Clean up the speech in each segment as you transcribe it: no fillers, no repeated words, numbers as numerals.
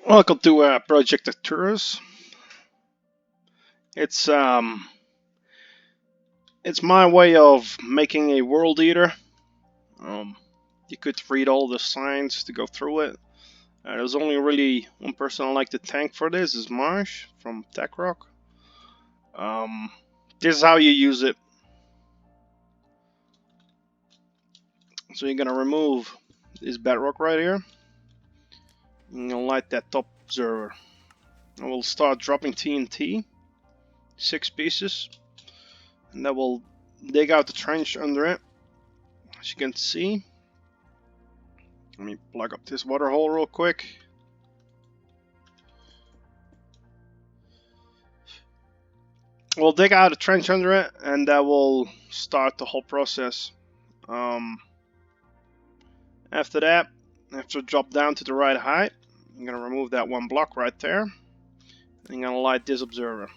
Welcome to Project Arcturus. It's um, it's my way of making a world eater. Um, you could read all the signs to go through it. There's only really one person I like to thank for this is Maj from TechRock. This is how you use it. So you're gonna remove this bedrock right here. You're gonna light that top observer. And we'll start dropping TNT, 6 pieces, and that will dig out the trench under it. As you can see, let me plug up this water hole real quick. We'll dig out a trench under it, and that will start the whole process. After that, after drop down to the right height, I'm gonna remove that one block right there. And I'm gonna light this observer,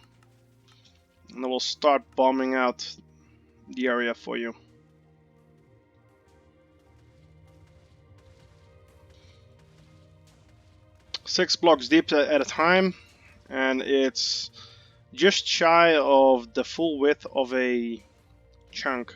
and then we'll start bombing out the area for you. Six blocks deep at a time, and it's just shy of the full width of a chunk.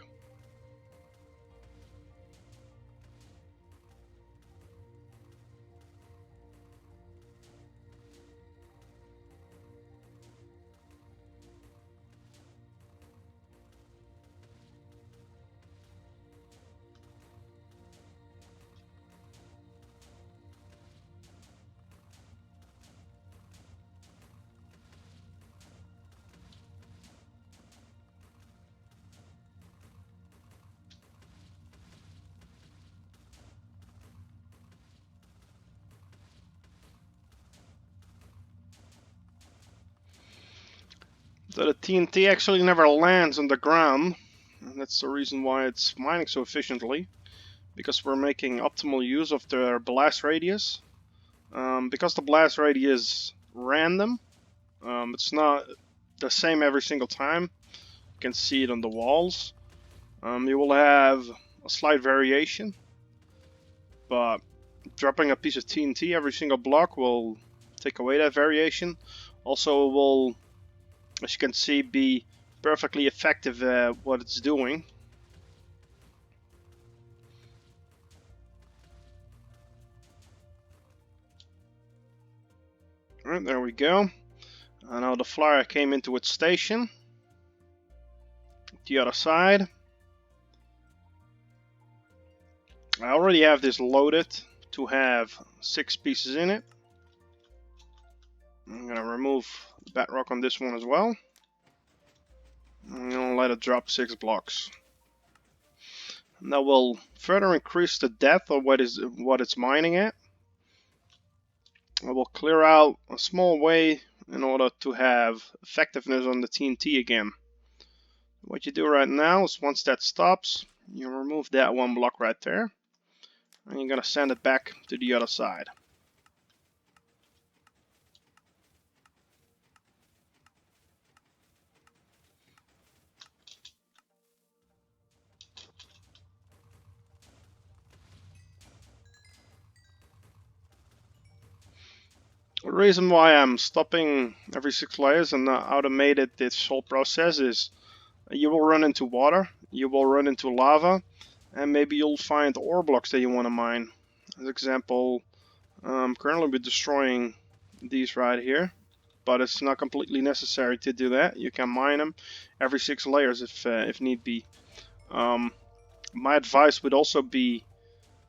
So the TNT actually never lands on the ground, and that's the reason why it's mining so efficiently, because we're making optimal use of the blast radius. Because the blast radius is random, it's not the same every single time. You can see it on the walls. You will have a slight variation, but dropping a piece of TNT every single block will take away that variation. Also, it will, as you can see, be perfectly effective at what it's doing. Alright, there we go. Now the flyer came into its station. The other side. I already have this loaded to have 6 pieces in it. I'm gonna remove the bedrock on this one as well. I'm gonna let it drop 6 blocks. And that will further increase the depth of what it's mining at. I will clear out a small way in order to have effectiveness on the TNT again. What you do right now is once that stops, you remove that one block right there, and you're gonna send it back to the other side. The reason why I'm stopping every 6 layers and not automated this whole process is you will run into water, you will run into lava, and maybe you'll find ore blocks that you want to mine. As example, currently we're destroying these right here, but it's not completely necessary to do that. You can mine them every 6 layers if need be. My advice would also be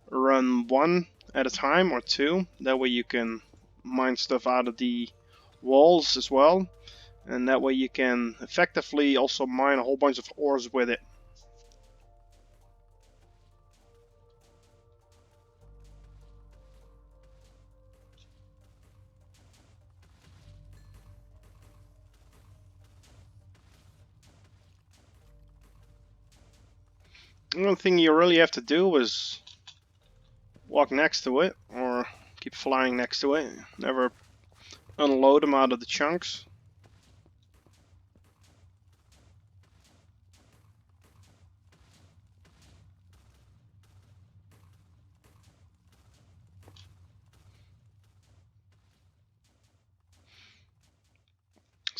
run 1 at a time or 2. That way you can mine stuff out of the walls as well, and that way you can effectively also mine a whole bunch of ores with it. The only thing you really have to do is walk next to it or keep flying next to it. Never unload them out of the chunks.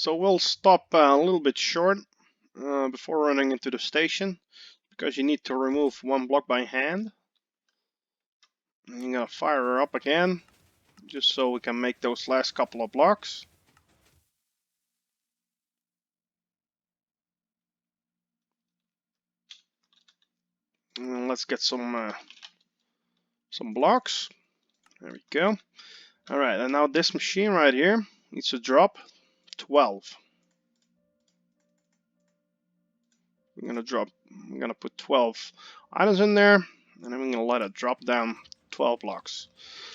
So we'll stop a little bit short before running into the station, because you need to remove one block by hand. And you're gonna fire her up again, just so we can make those last couple of blocks. And let's get some blocks. There we go. Alright, and now this machine right here needs to drop 12. I'm gonna put 12 items in there, and I'm gonna let it drop down 12 blocks.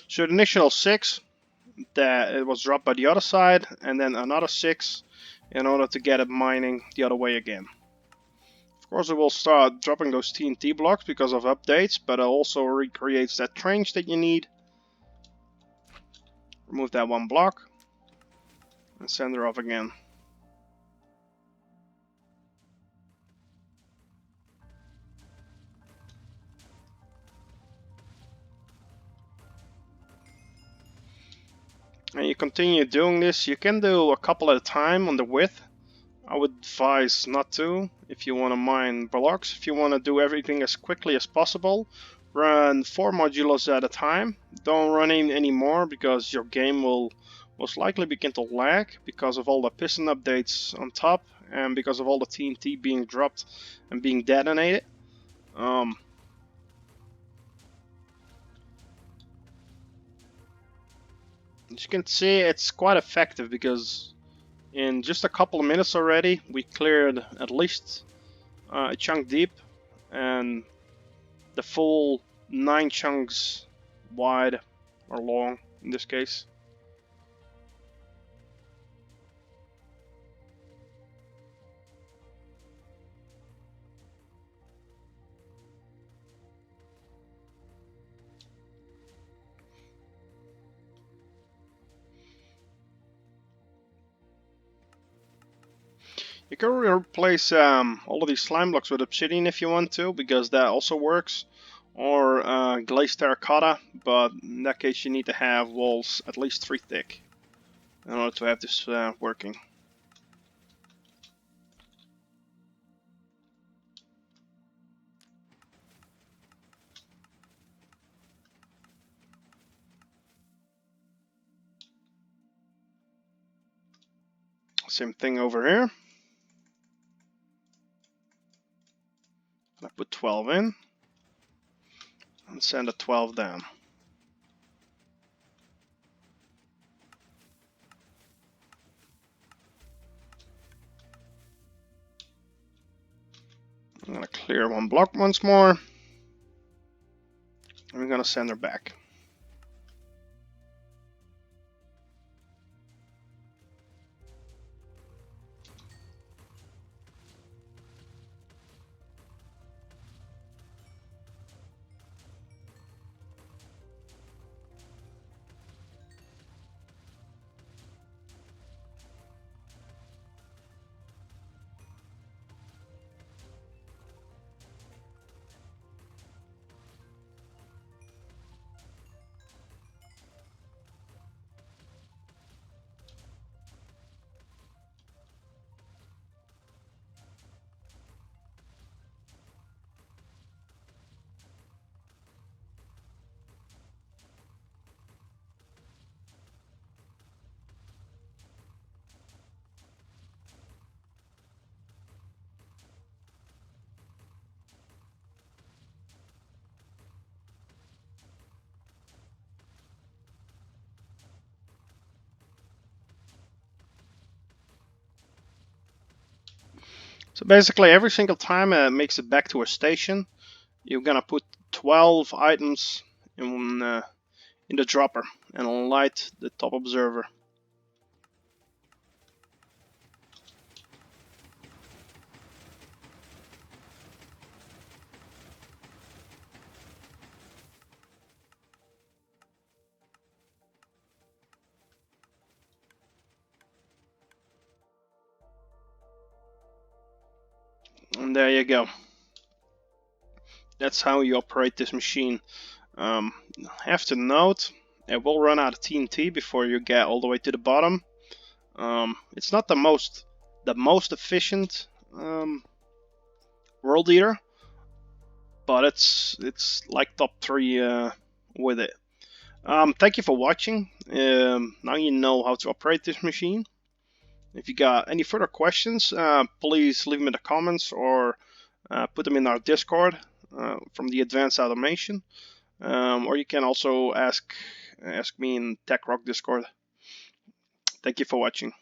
So the initial 6, that it was dropped by the other side, and then another 6 in order to get it mining the other way again. Of course, it will start dropping those TNT blocks because of updates, but it also recreates that trench that you need. Remove that one block and send her off again. And you continue doing this. You can do a couple at a time on the width. I would advise not to if you want to mine blocks. If you want to do everything as quickly as possible, run 4 modules at a time. Don't run in any more, because your game will most likely begin to lag because of all the piston updates on top and because of all the TNT being dropped and being detonated. As you can see, it's quite effective, because in just a couple of minutes already we cleared at least a chunk deep and the full 9 chunks wide, or long in this case. You can replace all of these slime blocks with obsidian if you want to, because that also works, or glazed terracotta, but in that case you need to have walls at least 3 thick in order to have this working. Same thing over here. I put 12 in and send a 12 down. I'm gonna clear one block once more, and we're gonna send her back. So basically every single time it makes it back to a station, you're gonna put 12 items in the dropper and light the top observer. And there you go. That's how you operate this machine. Have to note, it will run out of TNT before you get all the way to the bottom. It's not the most efficient world eater, but it's like top 3 with it. Thank you for watching. Now you know how to operate this machine. If you got any further questions, please leave them in the comments or put them in our Discord from the Advanced Automation. Or you can also ask me in Tech Rock Discord. Thank you for watching.